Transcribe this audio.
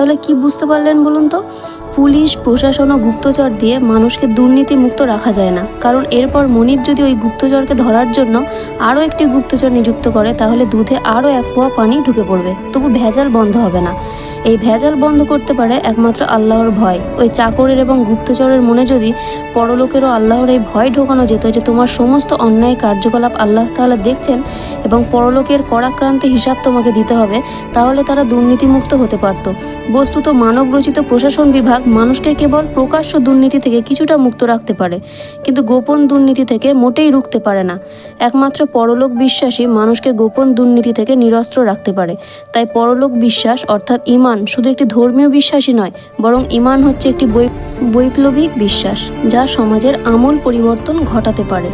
তাহলে কি বুঝতে পারলেন বলুন তো? পুলিশ, প্রশাসন ও গুপ্তচর দিয়ে মানুষকে দুর্নীতি মুক্ত রাখা যায় না। কারণ এরপর মনিব যদি ওই গুপ্তচরকে ধরার জন্য আরও একটি গুপ্তচর নিযুক্ত করে, তাহলে দুধে আরও এক পোয়া পানি ঢুকে পড়বে, তবু ভেজাল বন্ধ হবে না। এই ভেজাল বন্ধ করতে পারে একমাত্র আল্লাহর ভয়। ওই চাকরের এবং গুপ্তচরের মনে যদি পরলোকেরও আল্লাহর এই ভয় ঢোকানো যেত যে তোমার সমস্ত অন্যায় কার্যকলাপ আল্লাহ তাআলা দেখছেন এবং পরলোকের কড়াক্রান্তি হিসাব তোমাকে দিতে হবে, তাহলে তারা দুর্নীতিমুক্ত হতে পারত। বস্তুত মানব রচিত প্রশাসন বিভাগ মানুষকে কেবল প্রকাশ্য দুর্নীতি থেকে কিছুটা মুক্ত রাখতে পারে, কিন্তু গোপন দুর্নীতি থেকে মোটেই রুখতে পারে না। একমাত্র পরলোক বিশ্বাসী মানুষকে গোপন দুর্নীতি থেকে নিরস্ত্র রাখতে পারে। তাই পরলোক বিশ্বাস অর্থাৎ ঈমান শুধু একটি ধর্মীয় বিশ্বাসই নয়, বরং ঈমান হচ্ছে একটি বৈপ্লবিক বিশ্বাস, যা সমাজের আমূল পরিবর্তন ঘটাতে পারে।